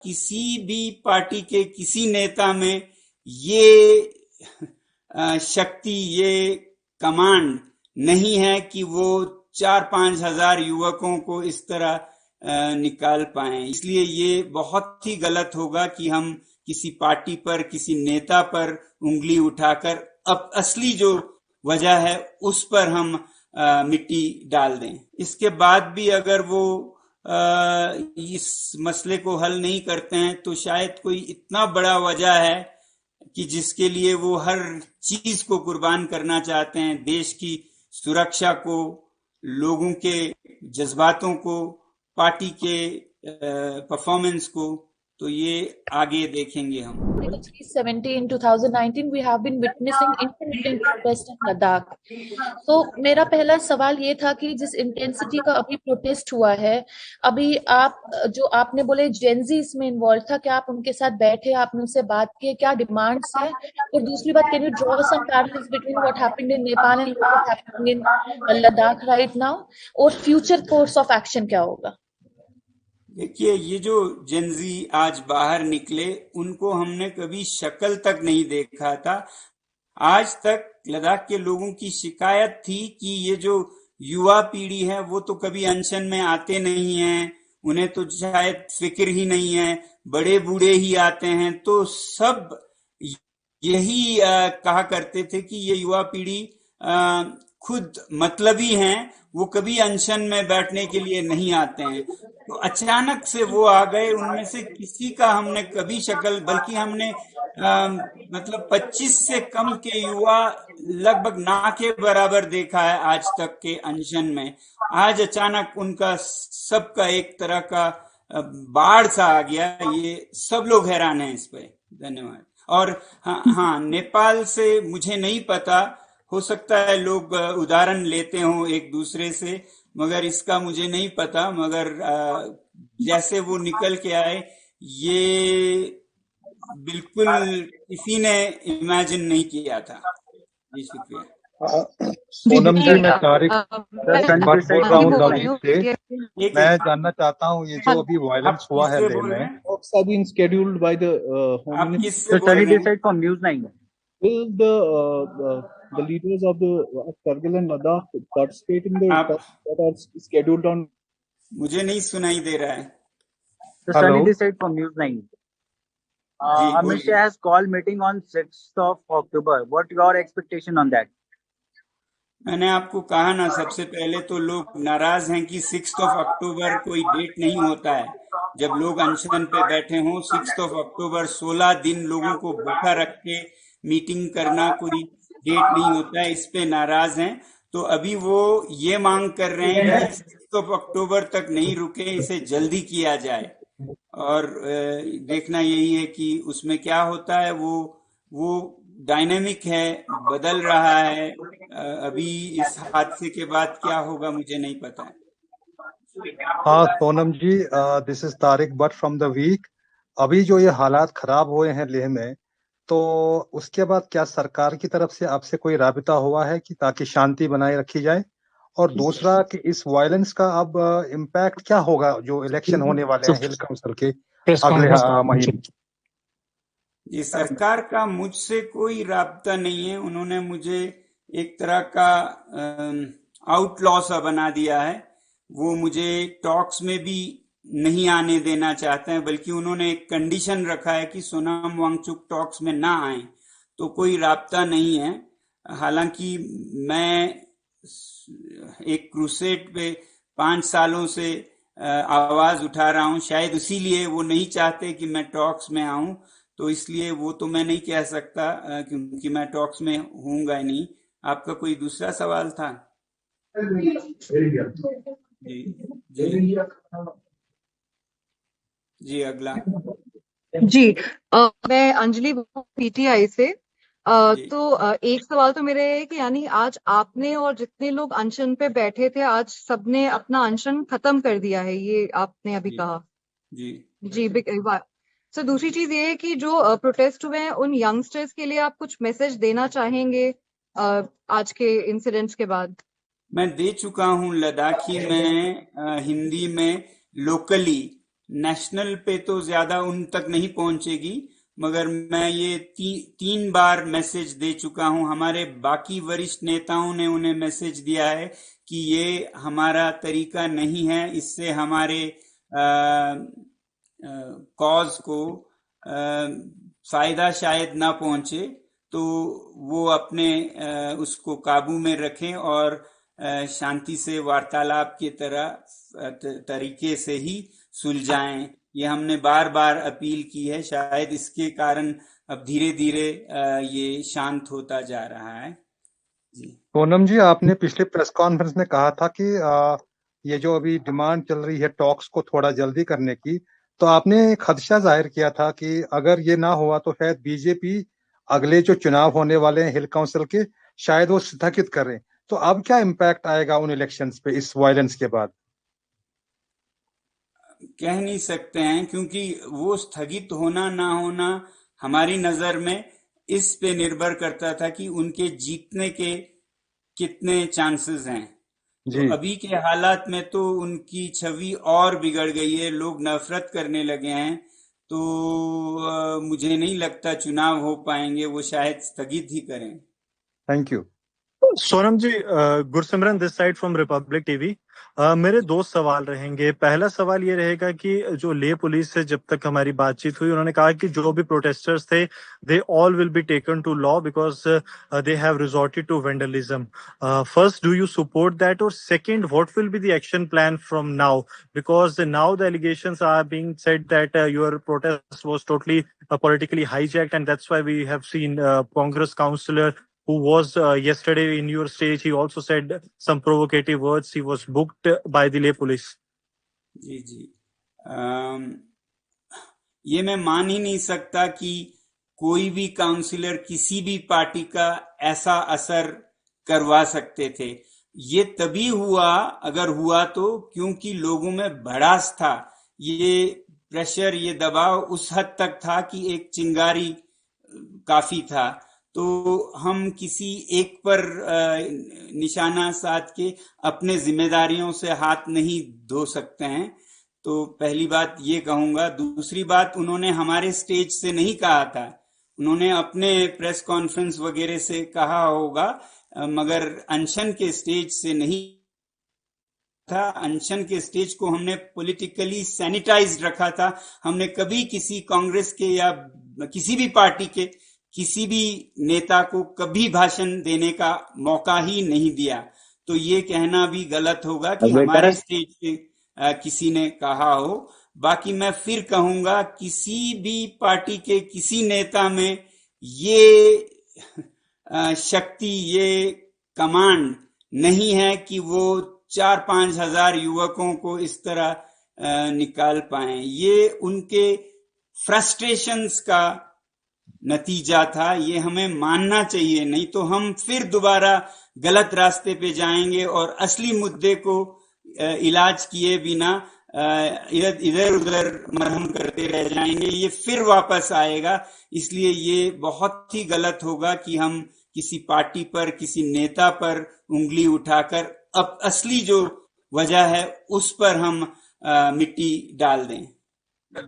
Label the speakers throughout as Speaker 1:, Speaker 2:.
Speaker 1: किसी भी पार्टी के किसी नेता में ये शक्ति, ये कमांड नहीं है कि वो 4-5 हजार युवकों को इस तरह निकाल पाए। इसलिए ये बहुत ही गलत होगा कि हम किसी पार्टी पर, किसी नेता पर उंगली उठाकर अब असली जो वजह है उस पर हम मिट्टी डाल दें। इसके बाद भी अगर वो इस मसले को हल नहीं करते हैं तो शायद कोई इतना बड़ा वजह है कि जिसके लिए वो हर चीज को कुर्बान करना चाहते हैं, देश की सुरक्षा को, लोगों के जज्बातों को, पार्टी के परफॉर्मेंस को। तो ये आगे देखेंगे हम।
Speaker 2: 2017, 2019 we have been witnessing intermittent protest in Ladakh. तो मेरा पहला सवाल ये था कि जिस इंटेंसिटी का अभी प्रोटेस्ट हुआ है, अभी आप जो आपने बोले जेनजी इसमें इन्वॉल्व था, क्या आप उनके साथ बैठे, आपने उनसे बात की, क्या डिमांड्स है? और दूसरी बात, can you draw some parallels between what happened in Nepal and what is happening in Ladakh right now, और फ्यूचर कोर्स ऑफ एक्शन क्या होगा?
Speaker 1: देखिए, ये जो जेनजी आज बाहर निकले, उनको हमने कभी शक्ल तक नहीं देखा था। आज तक लद्दाख के लोगों की शिकायत थी कि ये जो युवा पीढ़ी है वो तो कभी अनशन में आते नहीं हैं, उन्हें तो शायद फिक्र ही नहीं है, बड़े बूढ़े ही आते हैं। तो सब यही कहा करते थे कि ये युवा पीढ़ी खुद मतलबी हैं, वो कभी अनशन में बैठने के लिए नहीं आते हैं। तो अचानक से वो आ गए, उनमें से किसी का हमने कभी शक्ल, बल्कि हमने मतलब 25 से कम के युवा लगभग ना के बराबर देखा है आज तक के अनशन में। आज अचानक उनका सबका एक तरह का बाढ़ सा आ गया। ये सब लोग हैरान हैं इस पे। धन्यवाद। और हाँ, नेपाल से मुझे नहीं पता, हो सकता है लोग उदाहरण लेते हों एक दूसरे से, मगर इसका मुझे नहीं पता। मगर जैसे वो निकल के आए, ये बिल्कुल किसी ने इमेजिन नहीं किया था। जी शुक्रिया।
Speaker 3: सोनम जी, मैं तारिक भट्ट बोल रहा हूँ नवदीप से। मैं जानना चाहता हूँ, ये जो अभी वायलेंस हुआ है लेह में, scheduled by the Home Ministry.
Speaker 4: Study decide from News 9.
Speaker 3: Will the leaders of the Kargil and Ladakh participate in the talks that are scheduled on?
Speaker 1: मुझे नहीं सुनाई दे रहा है।
Speaker 4: The study decide from News 9. Amit Shah has called meeting on 6th of October. What your expectation on that?
Speaker 1: मैंने आपको कहा ना, सबसे पहले तो लोग नाराज हैं कि 6 अक्टूबर कोई डेट नहीं होता है। जब लोग अनशन पे बैठे हों, 6 अक्टूबर 16 दिन लोगों को भूखा रख के मीटिंग करना कोई डेट नहीं होता है, इस पे नाराज हैं। तो अभी वो ये मांग कर रहे हैं कि 6 अक्टूबर तक नहीं रुके, इसे जल्दी किया जाए। और देखना यही है कि उसमें क्या होता है। वो डायनेमिक है, बदल रहा है। अभी इस हादसे के बाद क्या होगा मुझे नहीं पता है।
Speaker 3: हाँ Sonam ji, this is Tariq Bhat from the Week. अभी जो ये हालात खराब हुए हैं लेह में, तो उसके बाद क्या सरकार की तरफ से आपसे कोई राबिता हुआ है कि ताकि शांति बनाए रखी जाए? और दूसरा कि इस वायलेंस का अब इम्पैक्ट क्या होगा जो इलेक्शन होने वाले हैं हिल काउंसिल के अगले महीने?
Speaker 1: ये सरकार का मुझसे कोई राब्ता नहीं है। उन्होंने मुझे एक तरह का आउटलॉ सा बना दिया है। वो मुझे टॉक्स में भी नहीं आने देना चाहते हैं, बल्कि उन्होंने एक कंडीशन रखा है कि सोनम वांगचुक टॉक्स में ना आए। तो कोई राब्ता नहीं है। हालांकि मैं एक क्रूसेड पे 5 सालों से आवाज उठा रहा हूं, शायद इसीलिए वो नहीं चाहते कि मैं टॉक्स में आऊं। तो इसलिए वो तो मैं नहीं कह सकता, क्योंकि मैं टॉक्स में हूँगा ही नहीं। आपका कोई दूसरा सवाल था? जी अगला।
Speaker 5: जी मैं अंजलि पीटीआई से। तो एक सवाल तो मेरे है कि यानी आज आपने और जितने लोग अनशन पे बैठे थे, आज सबने अपना अनशन खत्म कर दिया है, ये आपने अभी कहा। जी सो दूसरी चीज ये है कि जो प्रोटेस्ट हुए हैं उन यंगस्टर्स के लिए आप कुछ मैसेज देना चाहेंगे आज के इंसिडेंट्स के बाद?
Speaker 1: मैं दे चुका हूं लद्दाखी में, हिंदी में, लोकली। नेशनल पे तो ज्यादा उन तक नहीं पहुंचेगी, मगर मैं ये 3 बार मैसेज दे चुका हूं। हमारे बाकी वरिष्ठ नेताओं ने उन्हें मैसेज दिया है कि ये हमारा तरीका नहीं है, इससे हमारे कॉज को फायदा शायद ना पहुंचे, तो वो अपने उसको काबू में रखें और शांति से वार्तालाप के तरीके से ही सुलझाएं। ये हमने बार बार अपील की है, शायद इसके कारण अब धीरे धीरे ये शांत होता जा रहा है। जी
Speaker 3: पूनम जी, आपने पिछले प्रेस कॉन्फ्रेंस में कहा था कि ये जो अभी डिमांड चल रही है टॉक्स को थोड़ा जल्दी करने की, तो आपने खदशा जाहिर किया था कि अगर ये ना हुआ तो शायद बीजेपी अगले जो चुनाव होने वाले हैं हिल काउंसिल के, शायद वो स्थगित करें। तो अब क्या इम्पैक्ट आएगा उन इलेक्शंस पे इस वायलेंस के बाद?
Speaker 1: कह नहीं सकते हैं, क्योंकि वो स्थगित होना ना होना हमारी नजर में इस पे निर्भर करता था कि उनके जीतने के कितने चांसेस हैं। तो अभी के हालात में तो उनकी छवि और बिगड़ गई है, लोग नफरत करने लगे हैं, तो मुझे नहीं लगता चुनाव हो पाएंगे, वो शायद स्थगित ही करें।
Speaker 3: Thank you.
Speaker 6: Sonam ji, Gursimran this side from Republic TV. मेरे 2 सवाल रहेंगे। पहला सवाल ये रहेगा कि जो ले पुलिस से जब तक हमारी बातचीत हुई, उन्होंने कहा कि जो भी प्रोटेस्टर्स थे they all will be taken to law because they have resorted to vandalism. First, do you support that? और second, what will be the action plan from now? Because now the allegations are being said that your protest was totally politically hijacked, and that's why we have seen Congress councillor who was yesterday in your stage, he also said some provocative words. He was booked by the Leh police.
Speaker 1: जी ये मैं मान ही नहीं सकता कि कोई भी councillor किसी भी पार्टी का ऐसा असर करवा सकते थे। ये तभी हुआ, अगर हुआ तो क्योंकि लोगों में भड़ास था। ये प्रेशर, ये दबाव उस हद तक था कि एक चिंगारी काफी था। तो हम किसी एक पर निशाना साध के अपने जिम्मेदारियों से हाथ नहीं धो सकते हैं। तो पहली बात ये कहूंगा। दूसरी बात, उन्होंने हमारे स्टेज से नहीं कहा था, उन्होंने अपने प्रेस कॉन्फ्रेंस वगैरह से कहा होगा, मगर अनशन के स्टेज से नहीं था। अनशन के स्टेज को हमने पॉलिटिकली सैनिटाइज्ड रखा था। हमने कभी किसी कांग्रेस के या किसी भी पार्टी के किसी भी नेता को कभी भाषण देने का मौका ही नहीं दिया। तो ये कहना भी गलत होगा कि हमारे स्टेज पे किसी ने कहा हो। बाकी मैं फिर कहूंगा, किसी भी पार्टी के किसी नेता में ये शक्ति, ये कमांड नहीं है कि वो 4-5 हजार युवकों को इस तरह निकाल पाए। ये उनके फ्रस्ट्रेशंस का नतीजा था, ये हमें मानना चाहिए, नहीं तो हम फिर दोबारा गलत रास्ते पे जाएंगे और असली मुद्दे को इलाज किए बिना इधर उधर मरहम करते रह जाएंगे। ये फिर वापस आएगा। इसलिए ये बहुत ही गलत होगा कि हम किसी पार्टी पर, किसी नेता पर उंगली उठाकर अब असली जो वजह है उस पर हम मिट्टी डाल दें।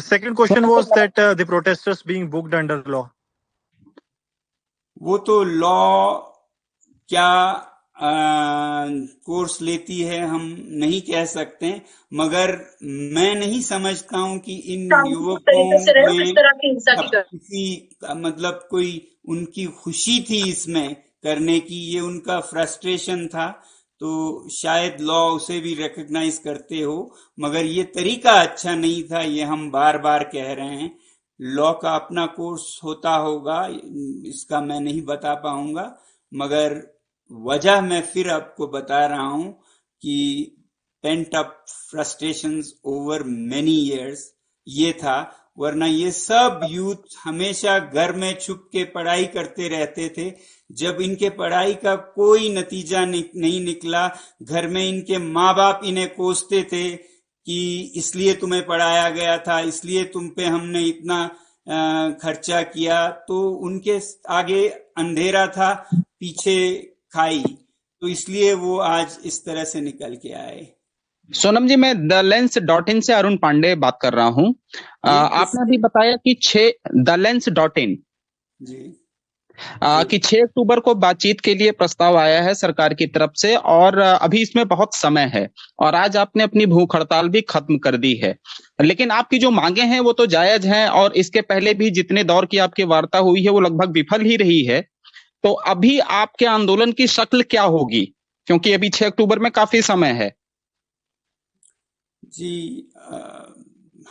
Speaker 6: Second question was that the protesters being booked under law.
Speaker 1: वो तो लॉ क्या कोर्स लेती है हम नहीं कह सकते, मगर मैं नहीं समझता हूं कि इन युवकों में किसी मतलब कोई उनकी खुशी थी इसमें करने की, ये उनका फ्रस्ट्रेशन था। तो शायद लॉ उसे भी रिकॉग्नाइज करते हो, मगर ये तरीका अच्छा नहीं था, ये हम बार बार कह रहे हैं। लॉ का अपना कोर्स होता होगा, इसका मैं नहीं बता पाऊंगा, मगर वजह मैं फिर आपको बता रहा हूं कि pent up frustrations over many years ये था। वरना ये सब यूथ हमेशा घर में छुप के पढ़ाई करते रहते थे। जब इनके पढ़ाई का कोई नतीजा नहीं निकला, घर में इनके माँ बाप इन्हें कोसते थे कि इसलिए तुम्हें पढ़ाया गया था, इसलिए तुम पे हमने इतना खर्चा किया, तो उनके आगे अंधेरा था, पीछे खाई, तो इसलिए वो आज इस तरह से निकल के आए।
Speaker 7: सोनम जी, मैं द लेंस डॉट इन से अरुण पांडे बात कर रहा हूँ। आपने अभी बताया कि द लेंस डॉट इन
Speaker 1: जी
Speaker 7: कि 6 अक्टूबर को बातचीत के लिए प्रस्ताव आया है सरकार की तरफ से, और अभी इसमें बहुत समय है, और आज आपने अपनी भूख हड़ताल भी खत्म कर दी है। लेकिन आपकी जो मांगे हैं वो तो जायज हैं, और इसके पहले भी जितने दौर की आपकी वार्ता हुई है वो लगभग विफल ही रही है। तो अभी आपके आंदोलन की शक्ल क्या होगी, क्योंकि अभी 6 अक्टूबर में काफी समय है?
Speaker 1: जी,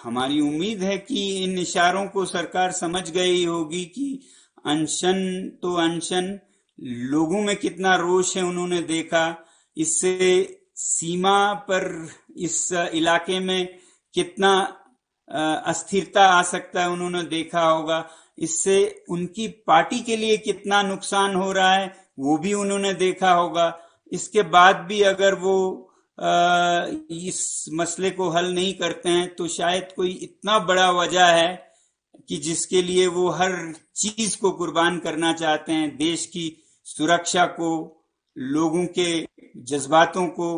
Speaker 1: हमारी उम्मीद है कि इन इशारों को सरकार समझ गई होगी कि अनशन तो अनशन, लोगों में कितना रोष है उन्होंने देखा। इससे सीमा पर इस इलाके में कितना अस्थिरता आ सकता है उन्होंने देखा होगा। इससे उनकी पार्टी के लिए कितना नुकसान हो रहा है वो भी उन्होंने देखा होगा। इसके बाद भी अगर वो इस मसले को हल नहीं करते हैं तो शायद कोई इतना बड़ा वजह है कि जिसके लिए वो हर चीज को कुर्बान करना चाहते हैं, देश की सुरक्षा को, लोगों के जज्बातों को,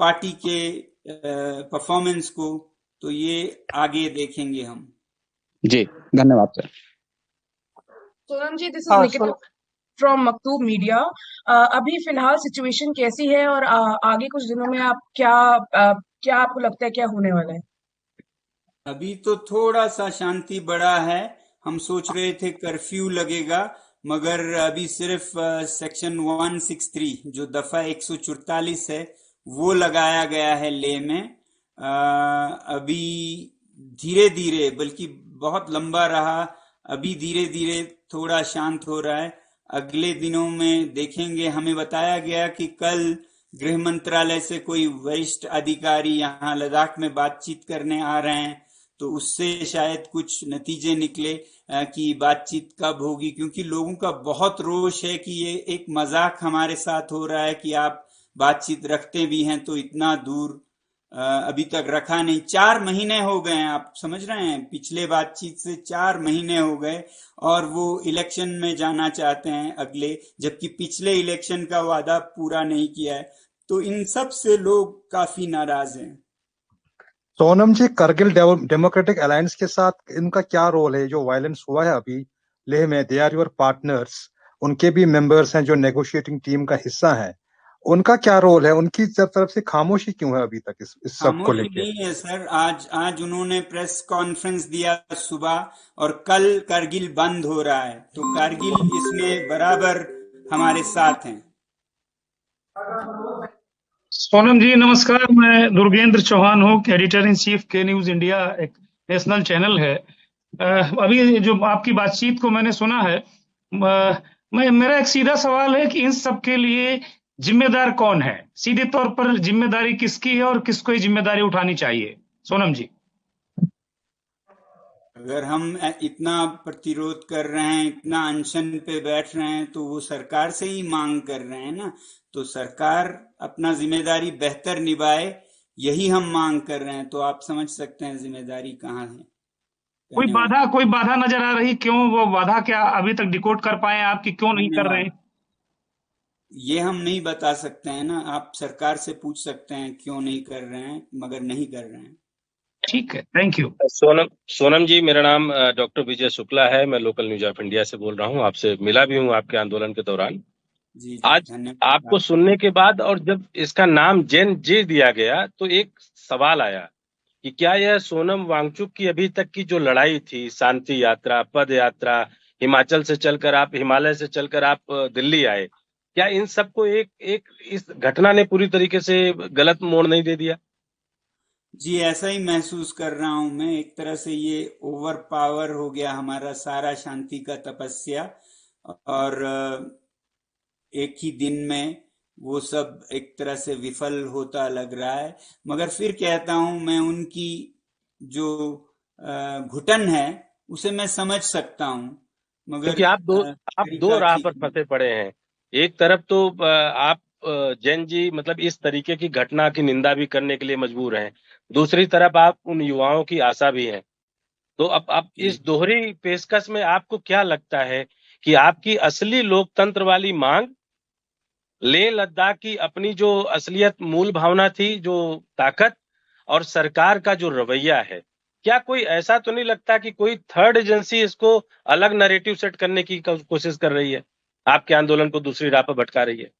Speaker 1: पार्टी के परफॉर्मेंस को। तो ये आगे देखेंगे हम।
Speaker 7: जी, धन्यवाद sir.
Speaker 8: Sonam ji, this is Nikita from Maktoob media. अभी फिलहाल सिचुएशन कैसी है और आगे कुछ दिनों में आप क्या आपको लगता है क्या होने वाला है?
Speaker 1: अभी तो थोड़ा सा शांति बढ़ा है। हम सोच रहे थे कर्फ्यू लगेगा, मगर अभी सिर्फ सेक्शन 163 जो दफा 144 है वो लगाया गया है लेह में। अभी धीरे धीरे, बल्कि बहुत लंबा रहा, अभी धीरे धीरे थोड़ा शांत हो रहा है। अगले दिनों में देखेंगे। हमें बताया गया कि कल गृह मंत्रालय से कोई वरिष्ठ अधिकारी यहाँ लद्दाख में बातचीत करने आ रहे हैं, तो उससे शायद कुछ नतीजे निकले कि बातचीत कब होगी। क्योंकि लोगों का बहुत रोष है कि ये एक मजाक हमारे साथ हो रहा है कि आप बातचीत रखते भी हैं तो इतना दूर अभी तक रखा नहीं। 4 महीने हो गए हैं, आप समझ रहे हैं, पिछले बातचीत से 4 महीने हो गए, और वो इलेक्शन में जाना चाहते हैं अगले, जबकि पिछले इलेक्शन का वादा पूरा नहीं किया है। तो इन सब से लोग काफी नाराज हैं।
Speaker 3: सोनम जी, करगिल डेमोक्रेटिक अलायंस के साथ इनका क्या रोल है? जो वायलेंस हुआ है अभी लेह में, दे आर योर पार्टनर्स, उनके भी मेंबर्स हैं जो नेगोशिएटिंग टीम का हिस्सा हैं। उनका क्या रोल है? उनकी तरफ से खामोशी क्यों है अभी तक इस सब को लेकर?
Speaker 1: नहीं है सर। आज उन्होंने प्रेस कॉन्फ्रेंस दिया सुबह, और कल करगिल बंद हो रहा है, तो करगिल इसमें बराबर हमारे साथ हैं।
Speaker 9: सोनम जी नमस्कार, मैं दुर्गेंद्र चौहान हूँ, एडिटर इन चीफ के न्यूज इंडिया, एक नेशनल चैनल है। अभी जो आपकी बातचीत को मैंने सुना है, मेरा एक सीधा सवाल है कि इन सब के लिए जिम्मेदार कौन है? सीधे तौर पर जिम्मेदारी किसकी है और किसको ये जिम्मेदारी उठानी चाहिए? सोनम जी,
Speaker 1: अगर हम इतना प्रतिरोध कर रहे हैं, इतना अनशन पे बैठ रहे हैं, तो वो सरकार से ही मांग कर रहे हैं ना। तो सरकार अपना जिम्मेदारी बेहतर निभाए, यही हम मांग कर रहे हैं। तो आप समझ सकते हैं जिम्मेदारी कहाँ है।
Speaker 9: कोई बाधा नजर आ रही? क्यों वो बाधा, क्या अभी तक डिकोड कर पाए आप कि क्यों नहीं कर रहे?
Speaker 1: ये हम नहीं बता सकते हैं ना। आप सरकार से पूछ सकते हैं क्यों नहीं कर रहे हैं, मगर नहीं कर रहे हैं।
Speaker 9: ठीक है, थैंक यू।
Speaker 10: सोनम जी, मेरा नाम डॉक्टर विजय शुक्ला है। मैं लोकल न्यूज ऑफ इंडिया से बोल रहा हूँ। आपसे मिला भी हूँ आपके आंदोलन के दौरान।
Speaker 1: जी,
Speaker 10: आज आपको सुनने के बाद और जब इसका नाम जेन जे दिया गया तो एक सवाल आया कि क्या यह सोनम वांगचुक की अभी तक की जो लड़ाई थी, शांति यात्रा, पद यात्रा, हिमाचल से चलकर आप, हिमालय से चलकर आप दिल्ली आए, क्या इन सबको एक इस घटना ने पूरी तरीके से गलत मोड़ नहीं दे दिया?
Speaker 1: जी, ऐसा ही महसूस कर रहा हूं मैं। एक तरह से ये ओवर पावर हो गया हमारा सारा शांति का तपस्या, और एक ही दिन में वो सब एक तरह से विफल होता लग रहा है। मगर फिर कहता हूं मैं, उनकी जो घुटन है उसे मैं समझ सकता हूं। मगर
Speaker 10: क्योंकि आप दो राह पर फंसे पड़े हैं। एक तरफ तो आप जैन जी मतलब इस तरीके की घटना की निंदा भी करने के लिए मजबूर हैं, दूसरी तरफ आप उन युवाओं की आशा भी हैं। तो अब इस दोहरी पेशकश में आपको क्या लगता है कि आपकी असली लोकतंत्र वाली मांग लेह लद्दाख की अपनी जो असलियत मूल भावना थी, जो ताकत और सरकार का जो रवैया है, क्या कोई ऐसा तो नहीं लगता कि कोई थर्ड एजेंसी इसको अलग नैरेटिव सेट करने की कोशिश कर रही है, आपके आंदोलन को दूसरी राह पर भटका रही है?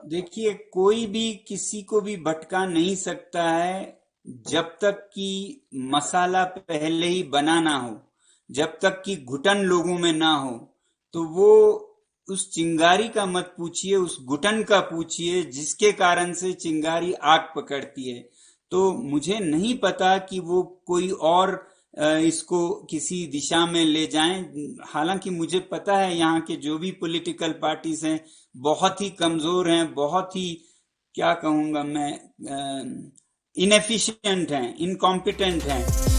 Speaker 1: देखिए, कोई भी किसी को भी भटका नहीं सकता है जब तक कि मसाला पहले ही बना ना हो, जब तक कि घुटन लोगों में ना हो। तो वो उस चिंगारी का मत पूछिए, उस घुटन का पूछिए जिसके कारण से चिंगारी आग पकड़ती है। तो मुझे नहीं पता कि वो कोई और इसको किसी दिशा में ले जाएं। हालांकि मुझे पता है यहाँ के जो भी पॉलिटिकल पार्टीज हैं बहुत ही कमजोर हैं, बहुत ही क्या कहूँगा मैं, इनएफिशिएंट हैं, इनकॉम्पिटेंट हैं।